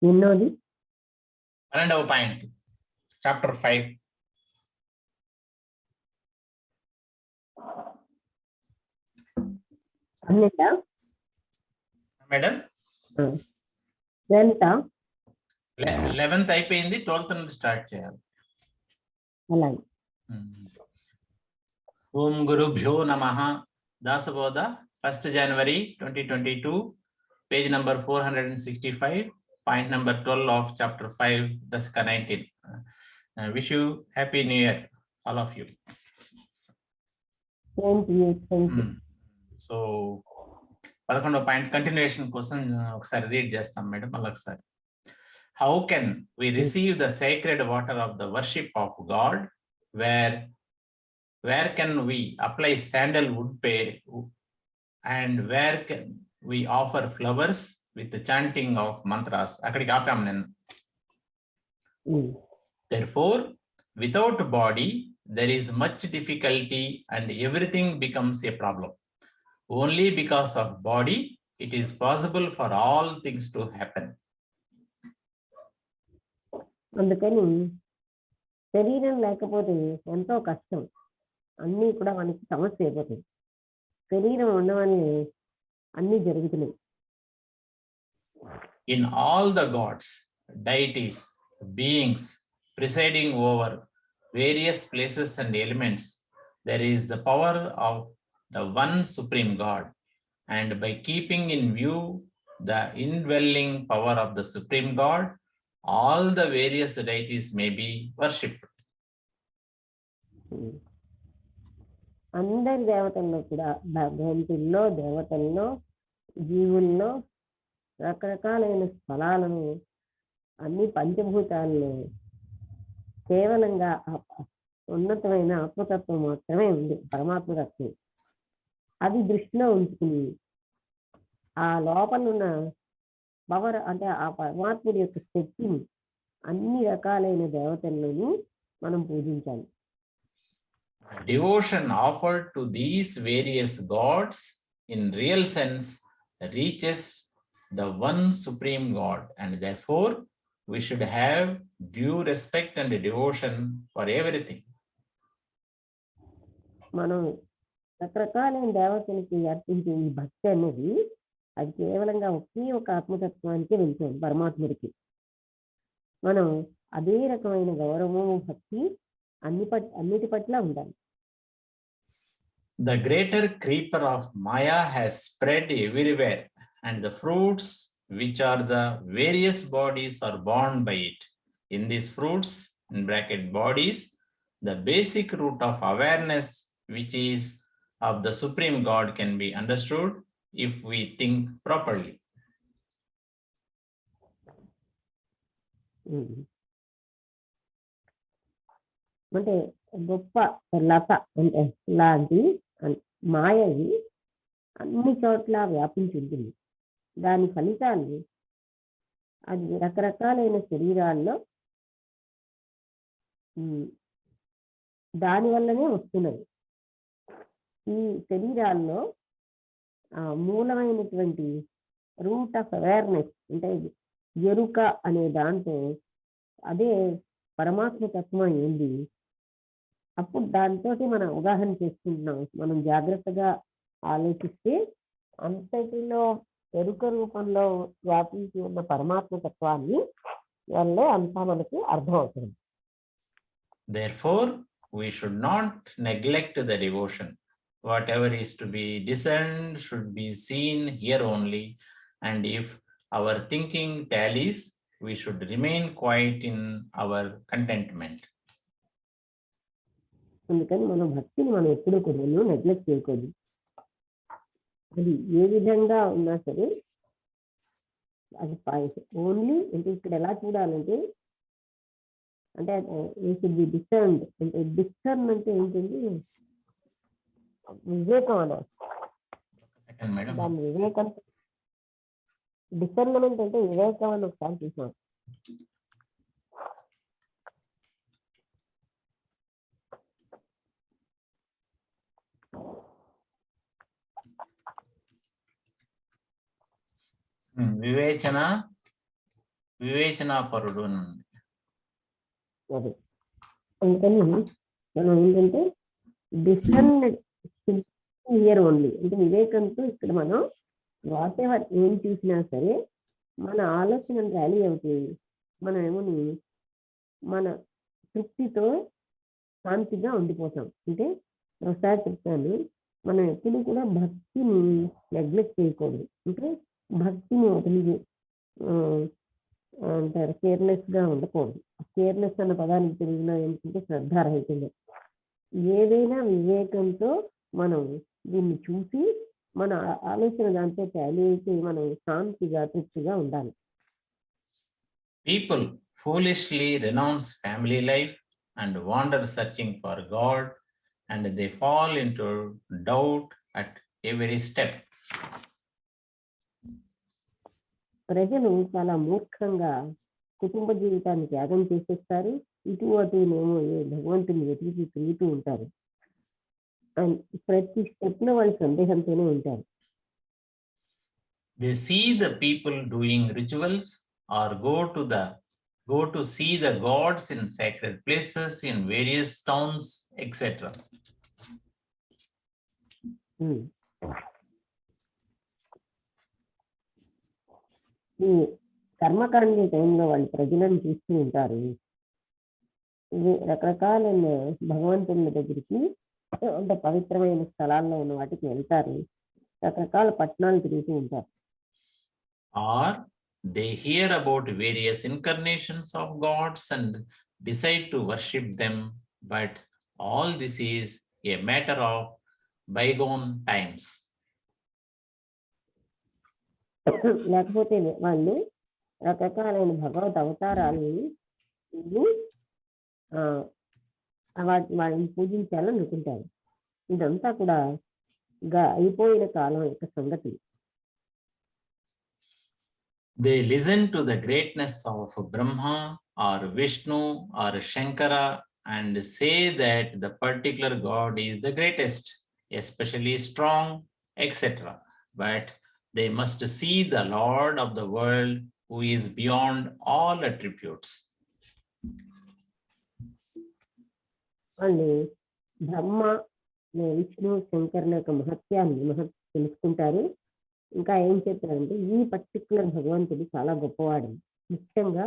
ఎన్నోది? 12వ point, chapter 5. అన్నిటా madam 11th అయిపోయింది, 12th నుండి start చేయాలి. అలాగే. ఓం గురుభ్యో నమః. Dasbodh 1st January 2022, page number 465, point number 12 of chapter 5, దశక 19. Wish you happy new year all of you. So 11వ పాయింట్ కంటిన్యూషన్ కోసం ఒకసారి రీడ్ చేస్తాం మేడం. మళ్ళీ ఒకసారి. How can we receive the sacred water of the worship of God? Where can we apply sandalwood and where can we offer flowers with the chanting of mantras? Akkadiki aapam nenu. Therefore, without body, there is much difficulty and everything becomes a problem. Only because of body, it is possible for all things to happen. అందుకని శరీరం లేకపోతే ఎంతో కష్టం, అన్నీ కూడా మనకి సమస్య అయిపోతుంది. శరీరం ఉండవని అన్నీ జరుగుతున్నాయి. In all the gods, deities, beings presiding over various places and elements, there is the power of the one supreme God, and by keeping in view the indwelling power of the supreme God, all the various deities may be worshipped. అందరి దేవతల్లో కూడా, భగవంతుల్లో, దేవతల్లో, జీవుల్లో, రకరకాలైన స్థలాలను, అన్ని పంచభూతాల్లో కేవలంగా ఉన్నతమైన ఆత్మతత్వం మాత్రమే ఉంది, పరమాత్మతత్వం. అది దృష్టిలో ఉంచుకుని ఆ లోపల ఉన్న పవర్, అంటే ఆ పరమాత్ముడి యొక్క శక్తిని అన్ని రకాలైన దేవతల్లోనూ మనం పూజించాలి. Devotion offered to these various gods in real sense reaches the one supreme God, and therefore we should have due respect and devotion for everything. మనం రకరకాలైన దేవతలకి అర్పించే ఈ భక్తి అనేది అది కేవలంగా ఒకే ఒక ఆత్మతత్వానికి వెళ్తుంది, పరమాత్ముడికి. మనం అదే రకమైన గౌరవము, భక్తి అన్నిటి పట్ల ఉండాలి. The greater creeper of Maya has spread everywhere, and the fruits which are the various bodies are borne by it. In these fruits, in bracket bodies, the basic root of awareness, which is of the Supreme God, can be understood if we think properly. అంటే గొప్ప లత అంటే లాంటి మాయవి అన్ని చోట్ల వ్యాపించి ఉంటుంది. దాని ఫలితాలు అది రకరకాలైన శరీరాల్లో దాని వల్లనే వస్తున్నది. ఈ శరీరాల్లో మూలమైనటువంటి రూట్ ఆఫ్ అవేర్నెస్ అంటే ఎరుక అనే దాంతో అదే పరమాత్మ తత్వం ఏంది. అప్పుడు దాంతో మనం అవగాహన చేసుకుంటున్నాం. మనం జాగ్రత్తగా ఆలోచిస్తే అంతటిలో ఎరుక రూపంలో వ్యాపించి ఉన్న పరమాత్మ తత్వాన్ని వల్లే అంతా మనకి అర్థమవుతుంది. Therefore, we should not neglect the devotion. Whatever is to be discerned should be seen here only, and if our thinking tallies, we should remain quiet in our contentment. అందుకని మనం భక్తిని మనం ఎప్పుడూ కూడా నెగ్లెక్ట్ చేయకూడదు. అది ఏ విధంగా ఉన్నా సరే అది ఓన్లీ అంటే ఇక్కడ ఎలా చూడాలంటే అంటే షుడ్ బి డిసర్న్డ్. అంటే డిసర్న్ అంటే ఏంటంటే వివేకం అన్నారు. దాని వివేకం డిసర్న్మెంట్ అంటే వివేకం అని ఒకసారి చూసాం. వివేచన, వివేచనాపరుడు అని ఉంది. అది అందుకని మనం ఏంటంటే డిస్కర్న్ హియర్ ఓన్లీ, అంటే వివేకంతో ఇక్కడ మనం వాట్ ఎవర్ ఏం చూసినా సరే మన ఆలోచన ర్యాలీ అవుతాయి. మనం ఏమోని మన తృప్తితో శాంతిగా ఉండిపోతాం. అంటే ఒకసారి చెప్తాను, మనం ఎప్పుడు కూడా భక్తిని నెగ్లెక్ట్ చేయకూడదు. అంటే భక్తిని వదిలి అంటారు కేర్లెస్గా ఉండకూడదు. కేర్లెస్ అన్న పదానికి తెలుగులో ఏంటంటే శ్రద్ధారహితంగా. ఏదైనా వివేకంతో మనం దీన్ని చూసి మన ఆలోచన దాంతో టాలీ అయితే మనం శాంతిగా తృప్తిగా ఉండాలి. People foolishly renounce family life and wander searching for God, and they fall into doubt at every step. ప్రజలు చాలా మూర్ఖంగా కుటుంబ జీవితాన్ని త్యాగం చేసేస్తారు. ఇటు అటునేమో భగవంతుని వెతికి తిరుగుతూ ఉంటారు. అండ్ ప్రతి స్టెప్ లో వాళ్ళు సందేహంతోనే ఉంటారు. They see the people doing rituals or go to see the gods in sacred places in various towns, etc. ఈ కర్మకాండ టైంలో వాళ్ళు ప్రజలను చూస్తూ ఉంటారు. రకరకాలైన భగవంతుని దగ్గరికి, అంటే పవిత్రమైన స్థలాల్లో ఉన్న వాటికి వెళ్తారు. రకరకాల పట్టణాలు తిరుగుతూ ఉంటారు. Or they hear about various incarnations of gods and decide to worship them, but all this is a matter of bygone times. లేకపోతే వాళ్ళు రకరకాలైన భగవద్ అవతారాలని వాళ్ళని పూజించాలని అనుకుంటారు. ఇదంతా కూడా అయిపోయిన కాలం యొక్క సంగతి. They listen to the greatness of Brahma or Vishnu or Shankara and say that the particular God is the greatest, especially strong, etc. But they must see the Lord of the world who is beyond all attributes. వాళ్ళు బ్రహ్మ, విష్ణు, శంకరుల యొక్క మహత్యాన్ని తెలుసుకుంటారు. ఇంకా ఏం చెప్తారంటే ఈ particular భగవంతుడు చాలా గొప్పవాడు, ముఖ్యంగా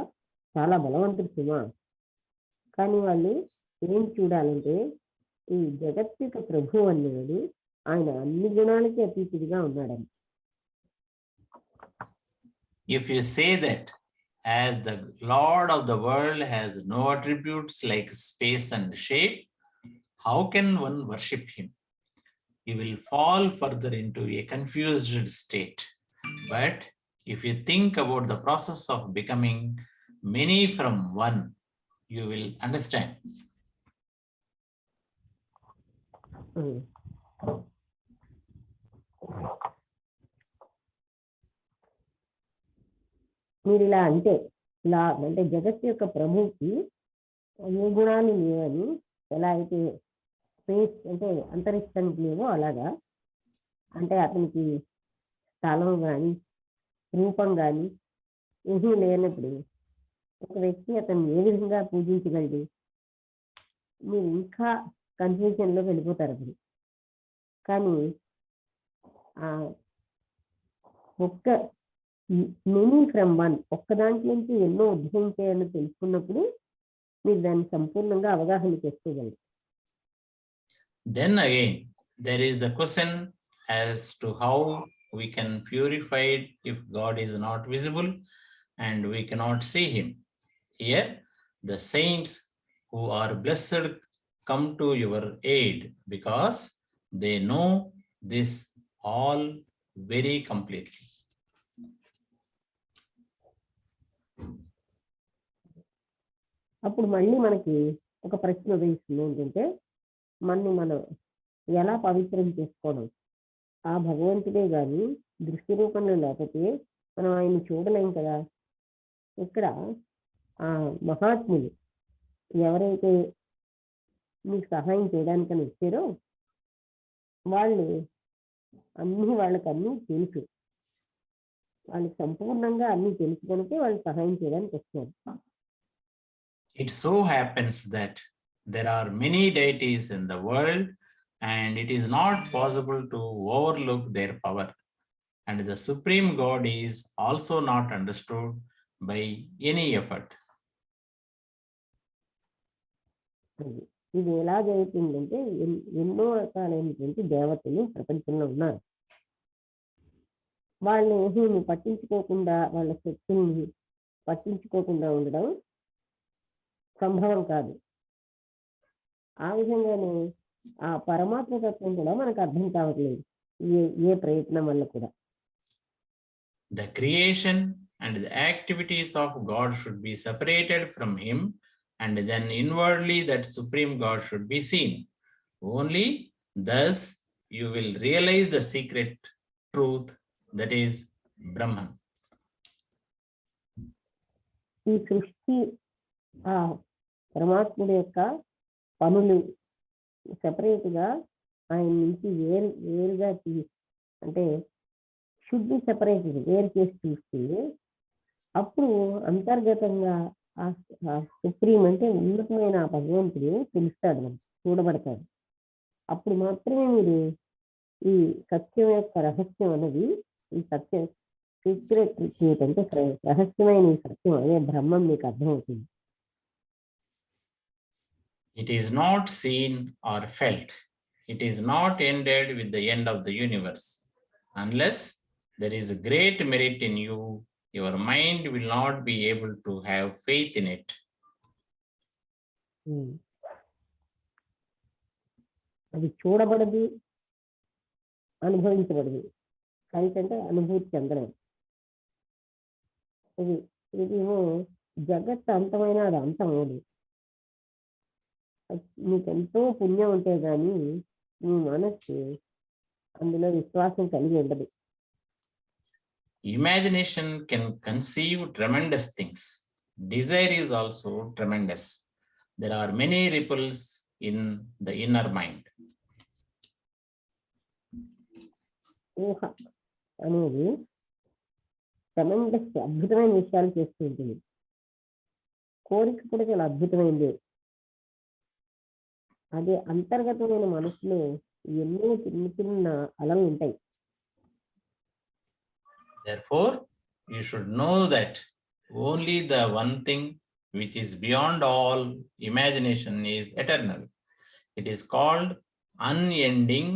చాలా బలవంతుడు సుమా. కానీ వాళ్ళు ఏం చూడాలంటే ఈ జగత్తుక ప్రభు అనేవాడు ఆయన అన్ని గుణాలకి అతీతుడిగా ఉన్నాడని. If you say that as the Lord of the world has no attributes like space and shape, how can one worship him? You will fall further into a confused state. But if you think about the process of becoming many from one, you will understand. మీరు ఇలా అంటే జగత్తు యొక్క ప్రభువుకి ఏ గుణాలు లేవని, ఎలా అయితే స్పేస్ అంటే అంతరిక్షానికి లేవో అలాగా, అంటే అతనికి స్థలం కానీ రూపం కానీ ఏమీ లేనప్పుడు ఒక వ్యక్తి అతన్ని ఏ విధంగా పూజించగలడు? మీరు ఇంకా కన్ఫ్యూజన్లో వెళ్ళిపోతారు అప్పుడు. కానీ ఒక్క మెనీ ఫ్రమ్ వన్, ఒక్క దాంట్లో నుంచి ఎన్నో ఉద్భవించాయని తెలుసుకున్నప్పుడు మీరు దాన్ని సంపూర్ణంగా అవగాహన చేసుకోగలరు. Then again, there is the question as to how we can purify it if God is not visible and we cannot see him. Here, the saints who are blessed come to your aid because they know this all very completely. అప్పుడు మళ్ళీ మనకి ఒక ప్రశ్న ఉదయిస్తుంది, ఏంటంటే మనం ఎలా పవిత్రం చేసుకోవడం? ఆ భగవంతుడే కానీ దృష్టి రూపంలో లేకపోతే మనం ఆయన్ని చూడలేం కదా. ఇక్కడ ఆ మహాత్ములు ఎవరైతే మీకు సహాయం చేయడానికని వచ్చారో వాళ్ళకి అన్నీ తెలుసు. వాళ్ళకి సంపూర్ణంగా అన్ని తెలుసు కనుక వాళ్ళు సహాయం చేయడానికి వస్తారు. It so happens that there are many deities in the world, and it is not possible to overlook their power. And the Supreme God is also not understood by any effort. ఇది ఎలా జరుగుతుందంటే ఎన్నో రకాలైనటువంటి దేవతలు ప్రపంచంలో ఉన్నారు. వాళ్ళని ఏమీ పట్టించుకోకుండా వాళ్ళ శక్తుల్ని పట్టించుకోకుండా ఉండడం సంభవం కాదు. ఆ విధంగానే ఆ పరమాత్మ తత్వం కూడా మనకు అర్థం కావట్లేదు ఏ ప్రయత్నం వల్ల కూడా. The creation and the activities of God should be separated from him, and then inwardly that Supreme God should be seen. Only thus you will realize the secret truth, that is Brahman. ఈ సృష్టి ఆ పరమాత్ముడి యొక్క పనులు సెపరేట్గా ఆయన నుంచి వేరుగా అంటే షుడ్ బి సెపరేటెడ్, వేరు చేసి చూస్తే అప్పుడు అంతర్గతంగా ఆ సుప్రీం అంటే ఉన్నతమైన ఆ భగవంతుడు తెలుస్తాడు, మనకు చూడబడతాడు. అప్పుడు మాత్రమే మీరు ఈ సత్యం యొక్క రహస్యం అనేది, ఈ సత్యం సీక్రెట్ ట్రూత్ అంటే రహస్యమైన ఈ సత్యం అనే బ్రహ్మం మీకు అర్థమవుతుంది. It is not seen or felt. It is not ended with the end of the universe. Unless there is a great merit in you, your mind will not be able to have faith in it. అది చూడబడదు, అనుభవించబడదు. Fight అంటే అనుభూతి చెందడం. ఇదేమో జగత్ అంతమైన అది అంతమోదు. నీకు ఎంతో పుణ్యం ఉంటే కానీ నీ మనస్సు అందులో విశ్వాసం కలిగి ఉండదు. Imagination can conceive tremendous things. Desire is also tremendous. There are many ripples in the inner mind. ఊహ అనేది ట్రెమెండస్ అద్భుతమైన విషయాలు చేస్తూ ఉంటుంది. కోరిక కూడా చాలా అద్భుతమైంది. అదే అంతర్గతమైన మనసులో ఎన్నో చిన్న చిన్న అలలు ఉంటాయి. Therefore, you should know that only the one thing which is beyond all imagination is eternal. It is called unending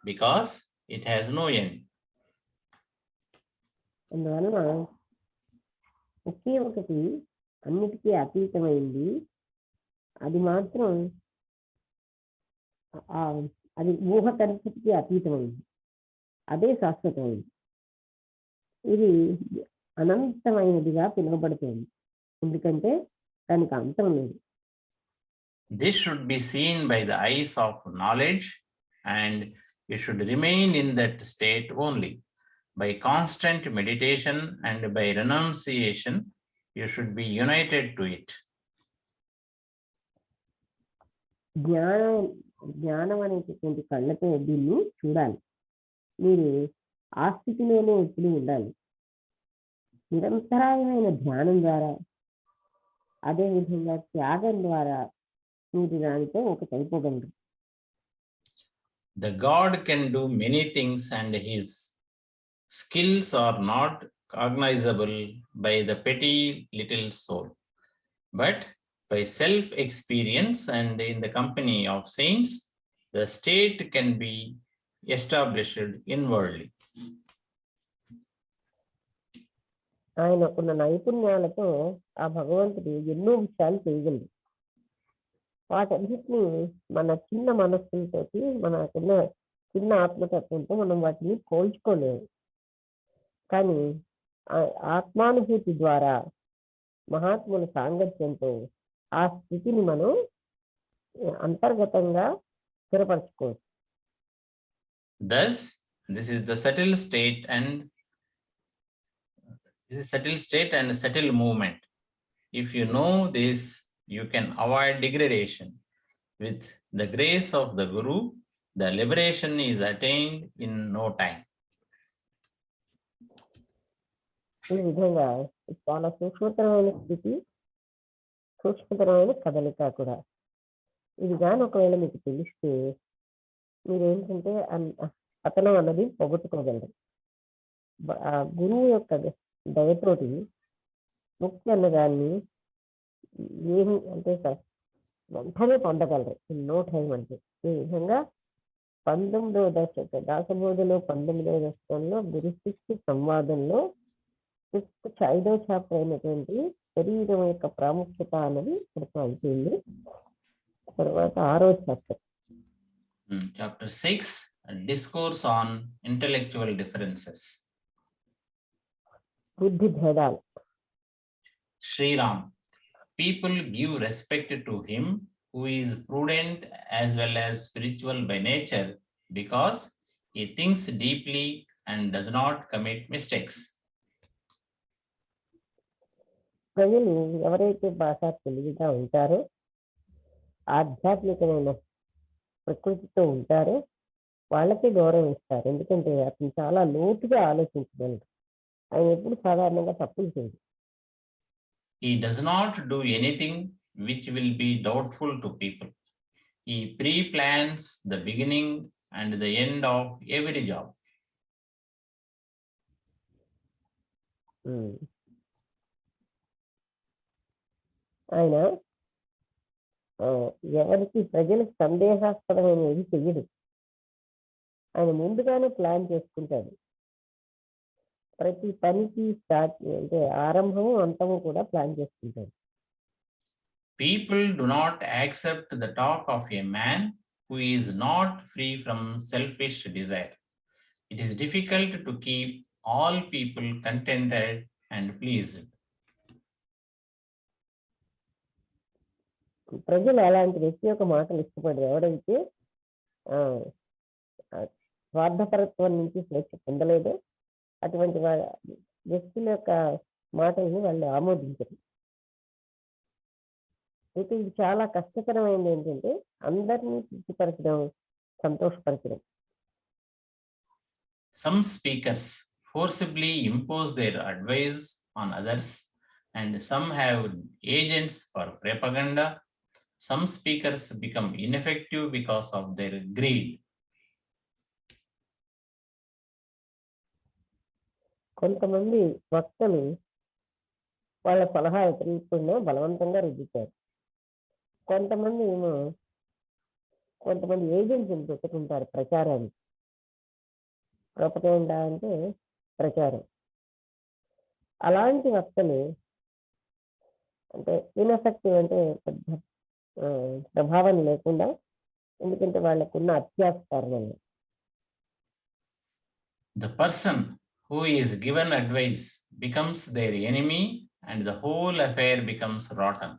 because it has no end. అందువలన ఒకే ఒకటి అన్నిటికీ అతీతమైంది, అది మాత్రం అది ఊహకంతటికీ అతీతమైంది, అదే శాశ్వతమైంది. ఇది అనంతమైనదిగా పిలువబడుతుంది, ఎందుకంటే దానికి అంతం లేదు. This should be seen by the eyes of knowledge, and you should remain in that state only. By constant meditation and by renunciation, you should be united to it. జ్ఞానం అనేటటువంటి కళ్ళతో దీన్ని చూడాలి. మీరు ఆ స్థితిలోనే ఎప్పుడు ఉండాలి. నిరంతరాయమైన ధ్యానం ద్వారా, అదేవిధంగా త్యాగం ద్వారా మీరు దానితో ఒకటైపోగలరు. The God can do many things and his skills are not cognizable by the petty little soul. But by self-experience and in the company of saints, the state can be established inwardly. ఆయనకున్న నైపుణ్యాలతో ఆ భగవంతుడు ఎన్నో విషయాలు చేయగలడు. వాటన్నిటిని మన చిన్న మనస్సులతోటి, మనకున్న చిన్న ఆత్మతత్వంతో మనం వాటిని పోల్చుకోలేము. కానీ ఆత్మానుభూతి ద్వారా, మహాత్ముల సాంగత్యంతో ఆ స్థితిని మనం అంతర్గతంగా స్థిరపరచుకోవచ్చు. Thus, this is the settled state and settled movement. If you know this, you can avoid degradation. With the grace of the Guru, the liberation is attained in no time. ఈ విధంగా చాలా సూక్ష్మతరమైన స్థితి, సూక్ష్మతరమైన కదలిక కూడా. ఇది కానీ ఒకవేళ మీకు తెలిస్తే మీరేంటంటే పతనం అన్నది పోగొట్టుకోగలరు. ఆ గురువు యొక్క దయతోటి ముక్తి అన్నదాన్ని ఏమి అంటే వెంటనే పొందగలరు, నో టైం అంటే. ఈ విధంగా 19వ దశక దాసబోధలో 19వ దశకంలో గురు శిష్య సంవాదంలో 5వ చాప్టర్ అయినటువంటి శరీరం యొక్క ప్రాముఖ్యత అన్నది ఇక్కడితో అయిపోయింది. తర్వాత 6వ chapter Chapter 6, Discourse on Intellectual Differences. బుద్ధి భేదాలు. Sri Ram, people give respect to him who is prudent as well as spiritual by nature because he thinks deeply and does not commit mistakes. ప్రజలు ఎవరైతే బాగా తెలివిగా ఉంటారో, ఆధ్యాత్మికమైన ప్రకృతితో ఉంటారో వాళ్ళకి గౌరవం ఇస్తారు. ఎందుకంటే అతను చాలా లోతుగా ఆలోచించగలరు. ఆయన ఎప్పుడు సాధారణంగా తప్పులు చేయడు. He does not do anything which will be doubtful to people. He pre-plans the beginning and the end of every job. ఆయన ఎవరికి ప్రజలకు సందేహాస్పదమైన ఏది చెయ్యడు. ఆయన ముందుగానే ప్లాన్ చేసుకుంటాడు. ప్రతి పనికి స్టార్ట్ అంటే ఆరంభము అంతము కూడా ప్లాన్ చేసుకుంటాడు. People do not accept the talk of a man who is not free from selfish desire. It is difficult to keep all people contented and pleased. ప్రజలు అలాంటి వ్యక్తి యొక్క మాటలు ఇష్టపడరు. ఎవడైతే స్వార్థపరత్వం నుంచి స్వేచ్ఛ పొందలేదో అటువంటి వ్యక్తుల యొక్క మాటల్ని వాళ్ళు ఆమోదించరు. అయితే ఇది చాలా కష్టతరమైనది ఏంటంటే అందరినీ తృప్తిపరచడం, సంతోషపరచడం. Some speakers forcibly impose their advice on others, and some have agents for propaganda. Some speakers become ineffective because of their greed. కొంతమంది వక్తలు వాళ్ళ సలహా ఇతరులతో బలవంతంగా రుద్దుతారు. కొంతమంది ఏజెంట్స్ పెట్టుకుంటారు ప్రచారానికి. ప్రొపగండా అంటే ప్రచారం. అలాంటి వక్తలు అంటే ఇన్ఎఫెక్టివ్ అంటే పెద్ద ప్రభావం లేకుండా, ఎందుకంటే వాళ్ళకున్న అత్యాస కారణంగా. The person who is given advice becomes their enemy and the whole affair becomes rotten.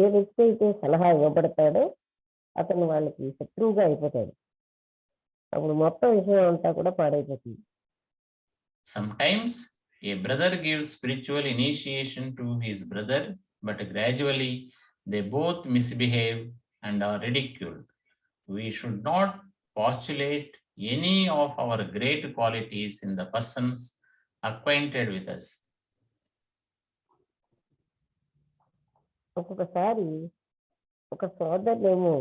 ఏ వ్యక్తి అయితే సలహా ఇవ్వబడతాడో అతను వాళ్ళకి శత్రువుగా అయిపోతాడు. అప్పుడు మొత్తం విషయం అంతా కూడా పాడైపోతుంది. Sometimes a brother gives spiritual initiation to his brother, but gradually they both misbehave and are ridiculed. We should not postulate any of our great qualities in the persons acquainted with us. ఒక్కొక్కసారి ఒక సోదరులేమో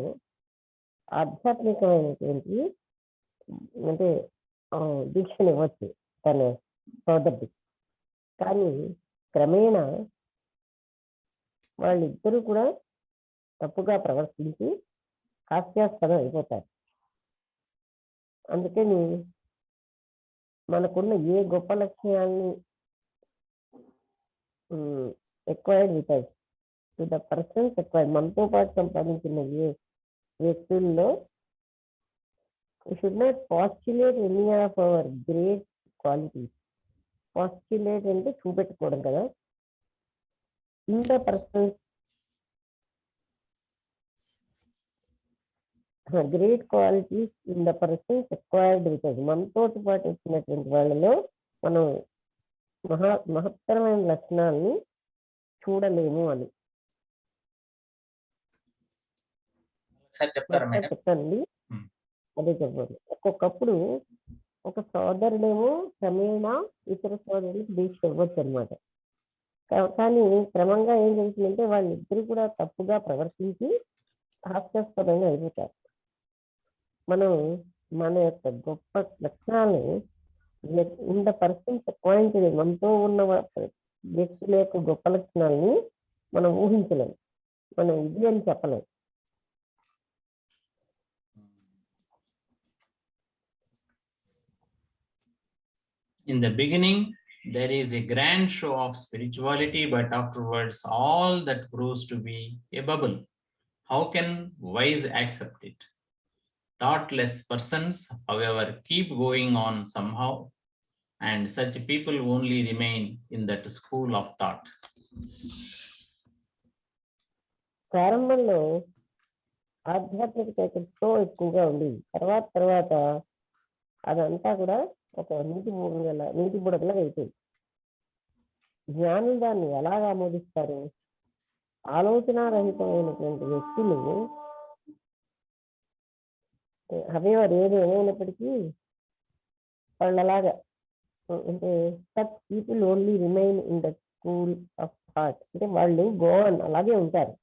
ఆధ్యాత్మికమైనటువంటి అంటే దీక్షను ఇవ్వచ్చు తన సోదరుడికి, కానీ క్రమేణా వాళ్ళిద్దరూ కూడా తప్పుగా ప్రవర్తించి హాస్యాస్పదం అయిపోతారు. అందుకని మనకున్న ఏ గొప్ప లక్ష్యాన్ని acquired with us to the persons acquired, మనతో పాటు సంపాదించిన ఏ వ్యక్తుల్లో we should not postulate any of our great qualities. Postulate అంటే చూపెట్టుకోవడం కదా. In the persons great qualities in the persons acquired with us, మనతో పాటు వచ్చినటువంటి వాళ్ళలో మనం మహత్తరమైన లక్షణాలని చూడలేము అని చెప్తారా మేడం? చెప్పండి. అదే చెప్పాలి. ఒక్కొక్కప్పుడు ఒక సోదరుడేమో క్రమేణా ఇతర సోదరులకు దీక్ష ఇవ్వచ్చు అనమాట. కానీ క్రమంగా ఏం జరుగుతుందంటే వాళ్ళిద్దరూ కూడా తప్పుగా ప్రవర్తించి హాస్యాస్పదంగా అయిపోతారు. మనం మన యొక్క గొప్ప లక్షణాలను ఇన్ ద పర్సన్స్ పాయింట్ మనతో ఉన్న వ్యక్తుల యొక్క గొప్ప లక్షణాలని మనం ఊహించలేం, మనం ఇది అని చెప్పలేం. In the beginning, there is a grand show of spirituality, but afterwards, all that proves to be a bubble. How can wise accept it? Thoughtless persons, however, keep going on somehow, and such people only remain in that school of thought. ప్రారంభంలో ఆధ్యాత్మికత ఎంతో ఎక్కువగా ఉంది. తర్వాత అదంతా కూడా ఒక నీటి బుడగలా అయిపోయింది. జ్ఞానులు దాన్ని ఎలాగ ఆమోదిస్తారు? ఆలోచనారహితమైనటువంటి వ్యక్తులు హవేవర్ ఏమైనప్పటికీ వాళ్ళలాగా అంటే such people only remain in the school of thought, అంటే వాళ్ళు గోవన్ అలాగే ఉంటారు.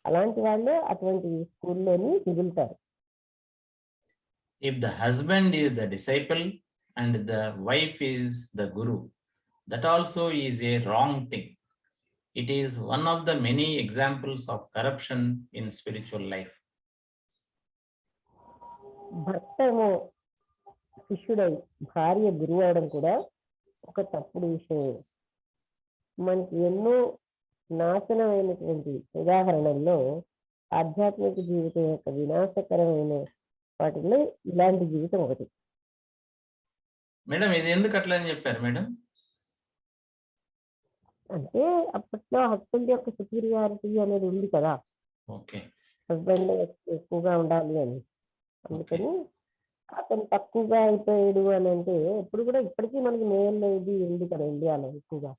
అలాంటి వాళ్ళే అటువంటి స్కూల్లోని మిగులుతారు. If the husband is the disciple and the wife is the guru, that also is a wrong thing. It is one of the many examples of corruption in spiritual life. భర్త ఏమో శిష్యుడై భార్య గురువు అవడం కూడా ఒక తప్పుడు విషయం. మనకి ఎన్నో నాశనమైనటువంటి ఉదాహరణల్లో ఆధ్యాత్మిక జీవితం యొక్క వినాశకరమైన వాటిలో ఇలాంటి జీవితం ఒకటి. మేడం, ఇది ఎందుకు అట్లా అని చెప్పారు మేడం? అంటే అప్పట్లో హస్బెండ్ యొక్క సుపీరియారిటీ అనేది ఉంది కదా, ఓకే, హస్బెండ్ ఎక్కువగా ఉండాలి అని. అందుకని అతను తక్కువగా అయిపోయాడు అని అంటే ఎప్పుడు కూడా ఇప్పటికీ మనకి మేల్ ఇది ఉంది కదా ఇండియాలో ఎక్కువగా,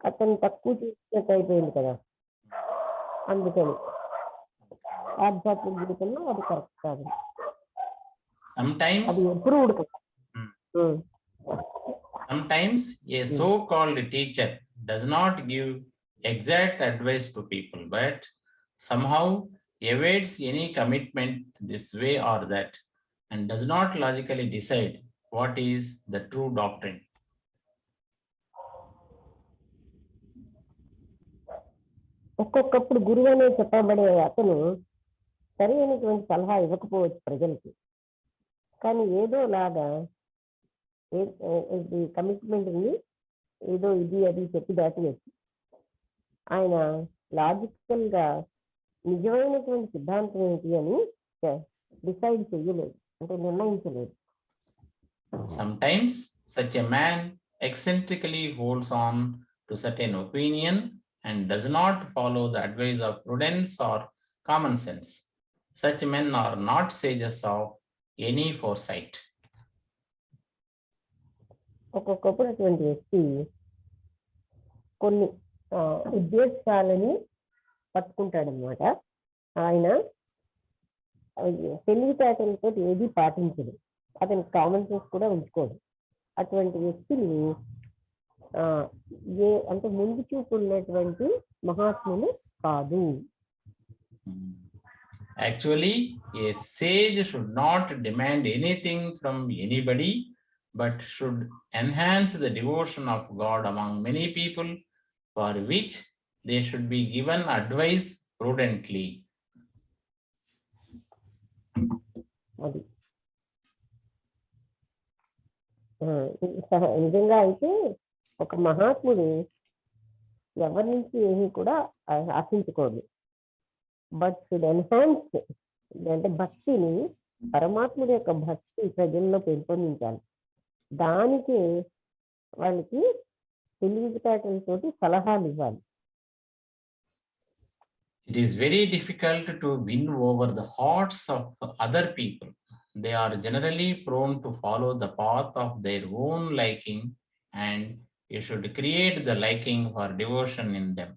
అతను తక్కువ చేసినట్టు అయిపోయింది కదా. అందుకని ఆధ్యాత్మిక జీవితంలో అది కరెక్ట్ కాదు. అది ఎప్పుడు ఉడకదు. Sometimes a so-called teacher does not give exact advice to people, but somehow evades any commitment this way or that, and does not logically decide what is the true doctrine. ఒక్కొక్కప్పుడు గురువు అనే చెప్పబడే అతను సరైనటువంటి సలహా ఇవ్వకపోవచ్చు ప్రజలకి, కానీ ఏదో లాగా కమిట్మెంట్ ఉంది, ఏదో ఇది అది చెప్పి దాటివచ్చు. ఆయన లాజికల్ గా నిజమైనటువంటి సిద్ధాంతం ఏంటి అని డిసైడ్ చెయ్యలేదు, అంటే నిర్ణయించలేదు. Sometimes such a man eccentrically holds on to certain opinion and does not follow the advice of prudence or common sense. Such men are not sages of any foresight. ఒక్కొక్కప్పుడు అటువంటి వ్యక్తి కొన్ని ఉద్దేశాలని పట్టుకుంటాడనమాట. ఆయన తెలివితేటలతో ఏది పాటించడు, అతని కామన్ సెన్స్ కూడా ఉంచుకోడు. అటువంటి వ్యక్తులు అంటే ముందు చూపు ఉన్నటువంటి మహాత్ములు కాదు. Actually, a sage should not demand anything from anybody, but should enhance the devotion of God among many people, for which they should be given advice prudently. అది నిజంగా అయితే ఒక మహాత్ముడు ఎవరి నుంచి ఏమీ కూడా ఆశించుకోడు, బట్ షుడ్ ఎన్హాన్స్, అంటే భక్తిని, పరమాత్ముడి యొక్క భక్తి ప్రజల్లో పెంపొందించాలి. దానికి వాళ్ళకి తెలివితేటలతోటి సలహాలు ఇవ్వాలి. It is very difficult to win over the hearts of other people. They are generally prone to follow the path of their own liking, and you should create the liking for devotion in them.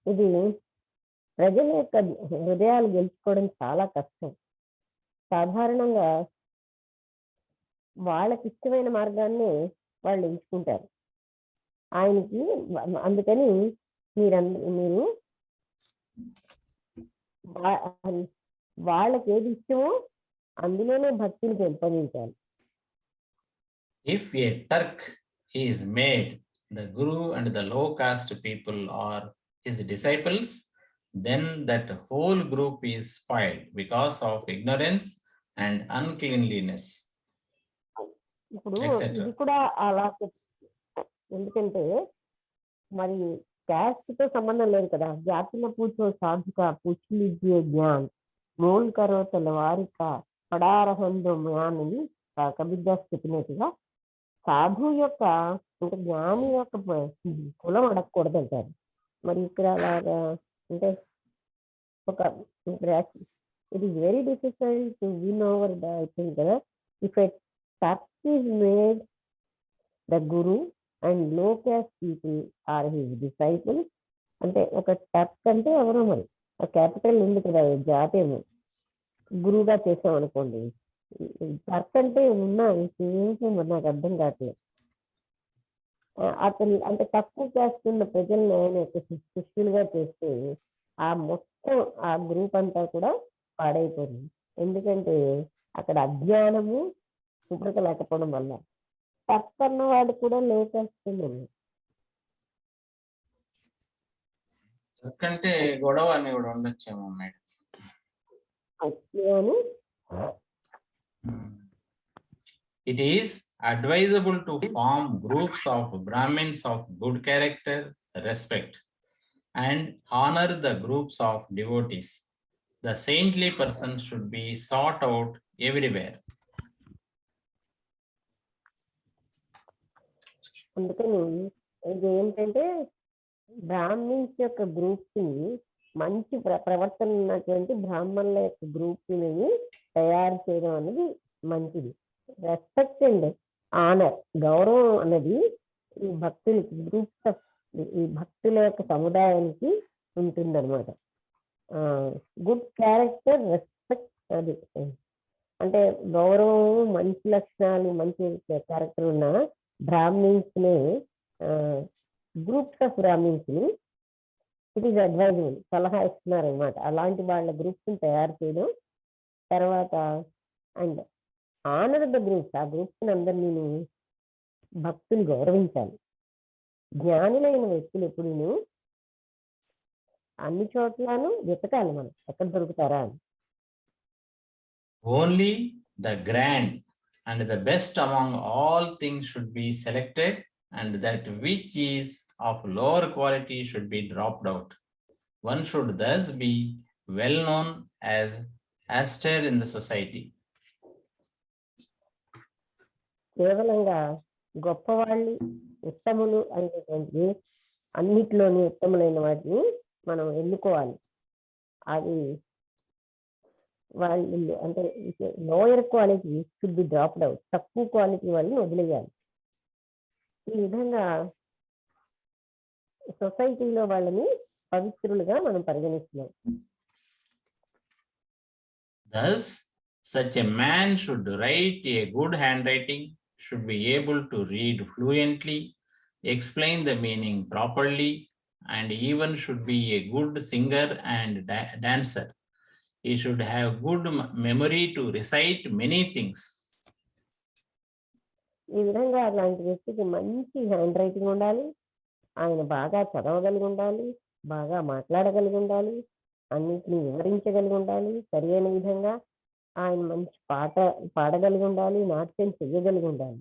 ఇది ప్రజల యొక్క హృదయాలు గెలుచుకోవడం చాలా కష్టం. సాధారణంగా వాళ్ళకి ఇష్టమైన మార్గాన్ని వాళ్ళు ఎంచుకుంటారు. ఆయనకి అందుకని మీరు వాళ్ళకి ఏది ఇష్టమో అందులోనే భక్తిని పెంపొందించాలి. If a Turk is made the Guru and the low caste people are his disciples, then that whole group is spoiled because of ignorance and uncleanliness, ఇప్పుడు etc. ఇది కూడా అలా ఎందుకంటే మరి క్యాస్ట్ తో సంబంధం లేదు కదా. జాతిలో పూచో సాధుక పుచ్చులిద్యే జ్ఞాన్ మూల్ కరో తలవారిక పడారహందో జ్ఞాని కబిర్దాస్ చెప్పినట్టుగా సాధు యొక్క అంటే జ్ఞాని యొక్క కులం అడగకూడదు అంటారు. మరి ఇక్కడ అలాగా అంటే ఒక it is very difficult to win over the I think కదా if a Turk is made the guru and low caste people are his disciples. అంటే ఒక టర్క్ అంటే ఎవరో మరి ఆ క్యాపిటల్ ఉంది కదా జాతేమో గురువుగా చేసాం అనుకోండి. టర్క్ అంటే ఉన్నా ఏంటో మరి నాకు అర్థం కావట్లేదు. అతను అంటే తక్కువ చేస్తున్న ప్రజల్ని ఆయన యొక్క శిష్యులుగా చేస్తే ఆ మొత్తం ఆ గ్రూప్ అంతా కూడా పాడైపోయింది. ఎందుకంటే అక్కడ అజ్ఞానము శుభ్రత లేకపోవడం వల్ల పక్కన వాడు కూడా లేకేస్తున్నాడు. ఎందుకంటే గొడవ అని కూడా ఉండొచ్చేమో మేడం. అజ్ఞానం It is advisable to form groups of Brahmins of good character, respect, and honor the groups of devotees. The saintly person should be sought out everywhere. అందుకని ఇది ఏంటంటే బ్రాహ్మిన్స్ యొక్క గ్రూప్స్ ని మంచి ప్రవర్తన ఉన్నటువంటి బ్రాహ్మణుల యొక్క గ్రూప్స్ ని తయారు చేయడం అనేది మంచిది. రెస్పెక్ట్ అండ్ ఆనర్ గౌరవం అనేది ఈ భక్తులకి గ్రూప్స్ ఆఫ్ ఈ భక్తుల యొక్క సముదాయానికి ఉంటుందన్నమాట. గుడ్ క్యారెక్టర్ రెస్పెక్ట్ అది అంటే గౌరవం మంచి లక్షణాలు మంచి క్యారెక్టర్ ఉన్న బ్రాహ్మిన్స్ ని గ్రూప్స్ ఆఫ్ బ్రాహ్మిన్స్ ని ఇట్ ఈస్ అడ్వైజబుల్ సలహా ఇస్తున్నారు అనమాట. అలాంటి వాళ్ళ గ్రూప్స్ ని తయారు చేయడం. తర్వాత అండ్ ఆనర్ ద గ్రూప్స్ ఆ గ్రూప్స్ అందరినీ భక్తులు గౌరవించాలి. జ్ఞానులైన వ్యక్తులు ఎప్పుడు అన్ని చోట్లను వెతకాలి మనం ఎక్కడ దొరుకుతారా అని. Only the grand and the best among all things should be selected, and that which is of lower quality should be dropped out. One should thus be well known as austere in the society. కేవలంగా గొప్పవాళ్ళు ఉత్తములు అనేటువంటి అన్నిటిలోని ఉత్తములైన వాటిని మనం ఎన్నుకోవాలి. అది వాళ్ళు అంటే lower quality should be dropped out. తక్కువ quality వాళ్ళని వదిలేయాలి. ఈ విధంగా సొసైటీలో వాళ్ళని పవిత్రులుగా మనం పరిగణిస్తున్నాం. Thus, such a man should write a good handwriting, should be able to read fluently, explain the meaning properly, and even should be a good singer and dancer. He should have good memory to recite many things. ఈ విధంగా అలాంటి వ్యక్తికి మంచి hand writing ఉండాలి. ఆయన బాగా చదవగలిగి ఉండాలి, బాగా మాట్లాడగలిగి ఉండాలి, అన్నింటినీ వివరించగలిగి ఉండాలి. సరైన విధంగా ఆయన మంచి పాట పాడగలిగి ఉండాలి, నాట్యం చెయ్యగలిగి ఉండాలి.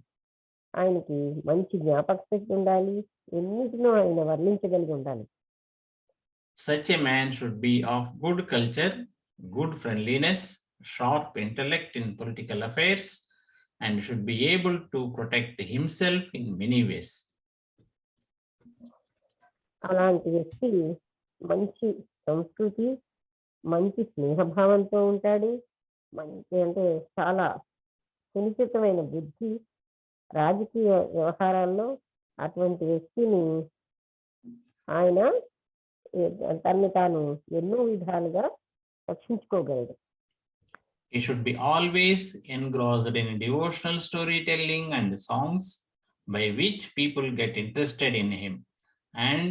ఆయనకి మంచి జ్ఞాపక శక్తి ఉండాలి, ఎన్నిటినో ఆయన వర్ణించగలిగి ఉండాలి. Such a man should be of good culture, good friendliness, sharp intellect in political affairs, and should be able to protect himself in many ways. అలాంటి వ్యక్తి మంచి సంస్కృతి, మంచి స్నేహభావంతో ఉంటాడు. మంచి అంటే చాలా సునిశ్చితమైన బుద్ధి రాజకీయ వ్యవహారాల్లో అటువంటి వ్యక్తిని ఆయన తనని తాను ఎన్నో విధాలుగా రక్షించుకోగలడు. He should be always engrossed in devotional storytelling and songs by which people get interested in him. And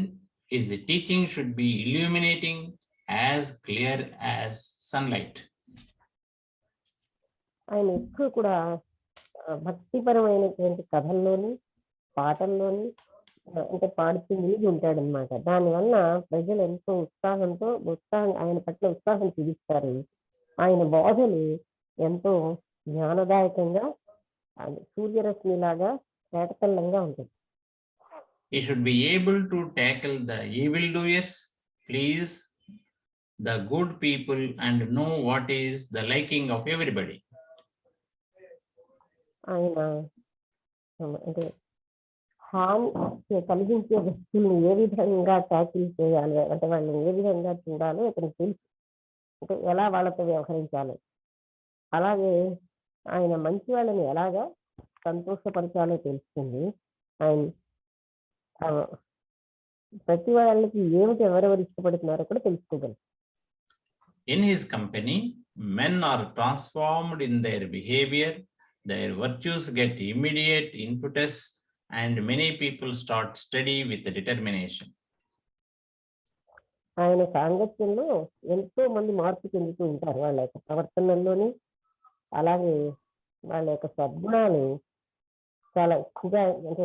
his teaching should be illuminating, as clear as sunlight. ఆయన ఎప్పుడు కూడా భక్తిపరమైనటువంటి కథల్లోని పాటల్లోని అంటే పాడుతూ మునిగి ఉంటాడనమాట. దానివల్ల ప్రజలు ఎంతో ఆయన పట్ల ఉత్సాహం చూపిస్తారు. ఆయన బోధలు ఎంతో జ్ఞానదాయకంగా సూర్యరశ్మిలాగా తేటతెల్లంగా ఉంటుంది. He should be able to tackle the evildoers, please the good people, and know what is the liking of everybody. ఆయన అంటే హాని కలిగించే వ్యక్తుల్ని ఏ విధంగా ట్యాకిల్ చేయాలి అంటే వాళ్ళని ఏ విధంగా చూడాలో అతనికి తెలుసు. అంటే ఎలా వాళ్ళతో వ్యవహరించాలి, అలాగే ఆయన మంచి వాళ్ళని ఎలాగా సంతోషపరచాలో తెలుస్తుంది. ఆయన ప్రతి వాళ్ళకి ఏమిటి ఎవరెవరు ఇష్టపడుతున్నారో కూడా తెలుసుకోగలరు. In his company, men are transformed in their behavior, their virtues get immediate impetus, and many people start study with determination. ఆయన సాంగత్యంలో ఎంతో మంది మార్పు చెందుతూ ఉంటారు. వాళ్ళ యొక్క ప్రవర్తనలోని అలాగే వాళ్ళ యొక్క సద్గుణాలు చాలా ఎక్కువగా అంటే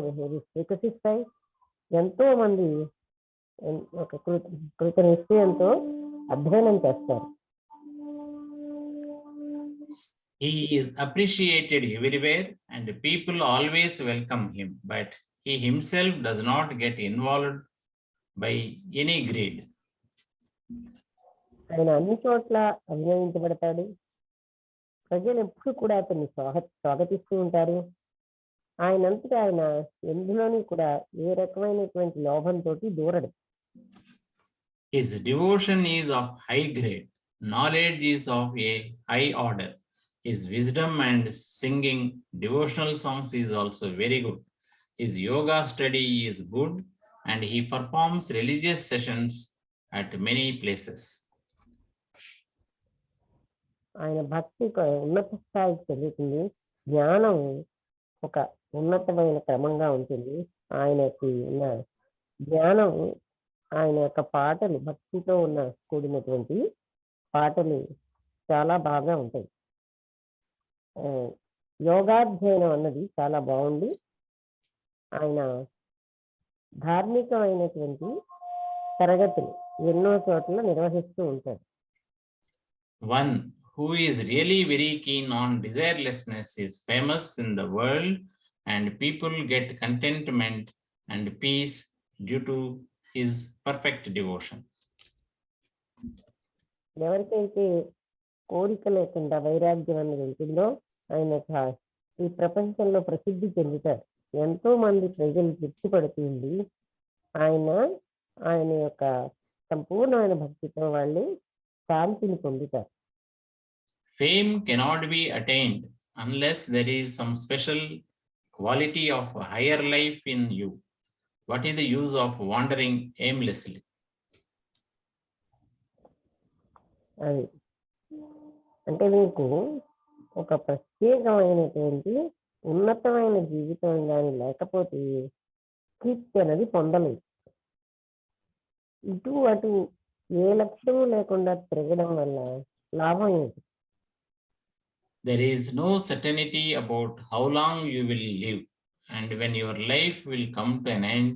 వికసిస్తాయి. ఎంతో మంది ఒక కృత నిశ్చయంతో అధ్యయనం చేస్తారు. He is appreciated everywhere and people always welcome him, but he himself does not get involved by any greed. ఆయన అన్ని చోట్ల అభినందించబడతాడు. ప్రజలు ఎప్పుడు కూడా అతన్ని స్వాగతిస్తూ ఉంటారు. ఆయనంతటా ఆయన ఎందులోని కూడా ఏ రకమైనటువంటి లోభంతో దూరడు. His devotion is of high grade, knowledge is of a high order. His wisdom and singing devotional songs is also very good. His yoga study is good and he performs religious sessions at many places. ఆయన భక్తి ఉన్నత స్థాయికి చెందుతుంది. జ్ఞానం ఒక ఉన్నతమైన క్రమంగా ఉంటుంది. ఆయనకి ఉన్న జ్ఞానం ఆయన యొక్క పాటలు భక్తితో ఉన్న కూడినటువంటి పాటలు చాలా బాగా ఉంటాయి. యోగాధ్యయనం అన్నది చాలా బాగుంది. ఆయన ధార్మికమైనటువంటి తరగతులు ఎన్నో చోట్ల నిర్వహిస్తూ ఉంటారు. One who is really very keen on desirelessness is famous in the world and people get contentment and peace due to his perfect devotion. ఎవరికైతే కోరిక లేకుండా వైరాగ్యం అనేది ఉంటుందో ఆయన ఈ ప్రపంచంలో ప్రసిద్ధి చెందుతారు. ఎంతో మంది ప్రజలు తృప్తి పడుతుంది. ఆయన యొక్క సంపూర్ణమైన భక్తితో వాళ్ళు శాంతిని పొందుతారు. Fame cannot be attained unless there is some special quality of higher life in you. What is the use of wandering aimlessly? అది అంటే మీకు ఒక ప్రత్యేకమైనటువంటి ఉన్నతమైన జీవితం కానీ లేకపోతే కీర్తి అనేది పొందలేదు. ఇటు అటు ఏ లక్ష్యము లేకుండా తిరగడం వల్ల లాభం ఏంటి? There is no certainty about how long you will live, and when your life will come to an end,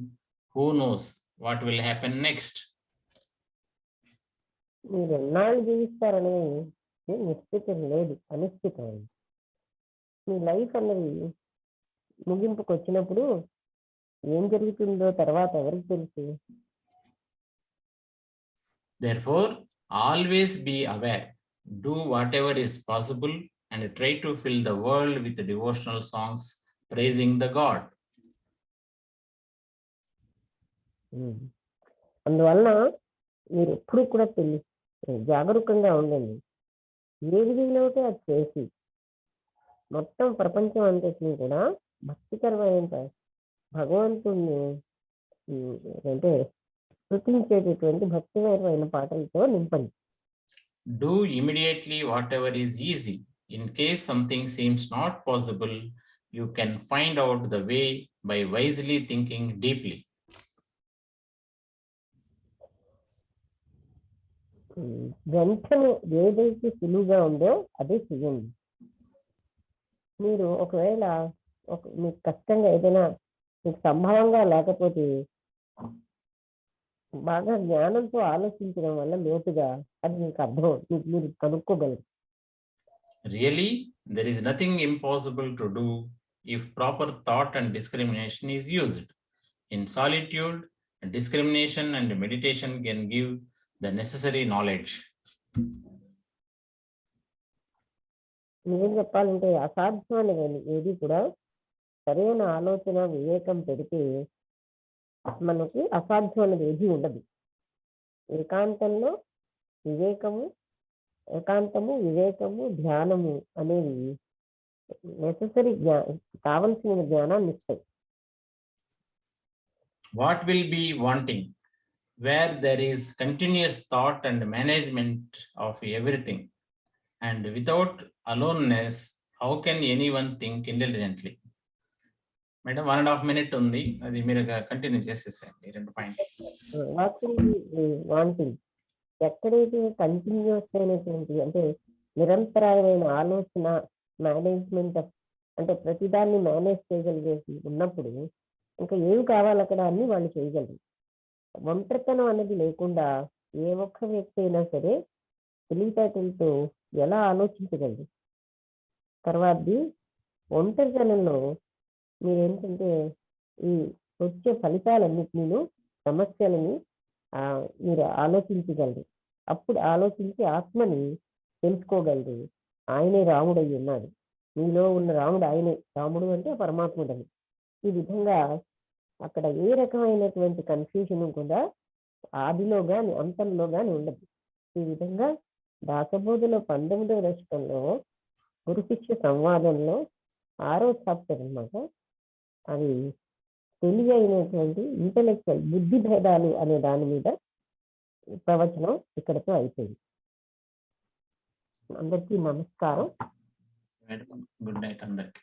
who knows what will happen next? మీరు ఎన్నాళ్ళు జీవిస్తారని నిశ్చితం లేదు, అనిశ్చితం. మీ లైఫ్ అన్నది ముగింపుకు వచ్చినప్పుడు ఏం జరుగుతుందో తర్వాత ఎవరికి తెలుసు? Therefore, always be aware, do whatever is possible and try to fill the world with devotional songs praising the God. అందువల్ల మీరు ఎప్పుడు కూడా జాగరూకంగా ఉండండి. ఏది వీలవుతే అది చేసి మొత్తం ప్రపంచం అంతటిని కూడా భక్తికరమైన భగవంతుణ్ణి అంటే కృతించేటటువంటి భక్తిమయమైన పాటలతో నింపండి. Do immediately whatever is easy. In case something seems not possible, you can find out the way by wisely thinking deeply. వెంటనే ఏదైతే సులువుగా ఉందో అదే చేయండి. మీరు ఒకవేళ మీకు కష్టంగా ఏదైనా మీకు సంభవంగా లేకపోతే బాగా జ్ఞానంతో ఆలోచించడం వల్ల లోతుగా అది మీకు అర్థం మీరు కనుక్కోగలరు. Really, there is nothing impossible to do if proper thought and discrimination is used. In solitude, discrimination and meditation can give the necessary knowledge. నిజం చెప్పాలంటే అసాధ్యమైన ఏది కూడా సరైన ఆలోచన వివేకం పెడితే మనకి అసాధ్యమైనది ఏది ఉండదు. ఏకాంతము వివేకము ధ్యానము అనేవి నెసెసరీ కావలసిన జ్ఞానాన్ని ఇస్తాయి. What will be wanting? Where there is continuous thought and management of everything, and without aloneness, how can anyone think intelligently? Madam, 1.5 minutes ఉంది, అది మీరు కంటిన్యూ చేసేసేయండి 2 పాయింట్లు. వాంటింగ్ ఎక్కడైతే కంటిన్యూస్ అయినటువంటి అంటే నిరంతరాయమైన ఆలోచన మేనేజ్మెంట్ అంటే ప్రతిదాన్ని మేనేజ్ చేయగలిగేసి ఉన్నప్పుడు ఇంకా ఏమి కావాలి అక్కడ అన్ని వాళ్ళు చేయగలరు. ఒంటరితనం అనేది లేకుండా ఏ ఒక్క వ్యక్తి అయినా సరే తెలివితేటలతో ఎలా ఆలోచించగలరు. తర్వాతది ఒంటరితనంలో మీరేంటంటే ఈ వచ్చే ఫలితాలన్నిటినీ సమస్యలని మీరు ఆలోచించగలరు. అప్పుడు ఆలోచించి ఆత్మని తెలుసుకోగలరు. ఆయనే రాముడై ఉన్నాడు, మీలో ఉన్న రాముడు ఆయనే. రాముడు అంటే పరమాత్ముడని. ఈ విధంగా అక్కడ ఏ రకమైనటువంటి కన్ఫ్యూజన్ కూడా ఆదిలో కానీ అంతంలో కానీ ఉండదు. ఈ విధంగా దాసబోధలో 19వ దశకంలో గురు శిష్య సంవాదంలో 6వ చాప్టర్ అన్నమాట. అది తెలియైనటువంటి ఇంటెలెక్చువల్ బుద్ధి భేదాలు అనే దాని మీద ప్రవచనం ఇక్కడతో అయిపోయింది. అందరికీ నమస్కారం. గుడ్ నైట్ అందరికి.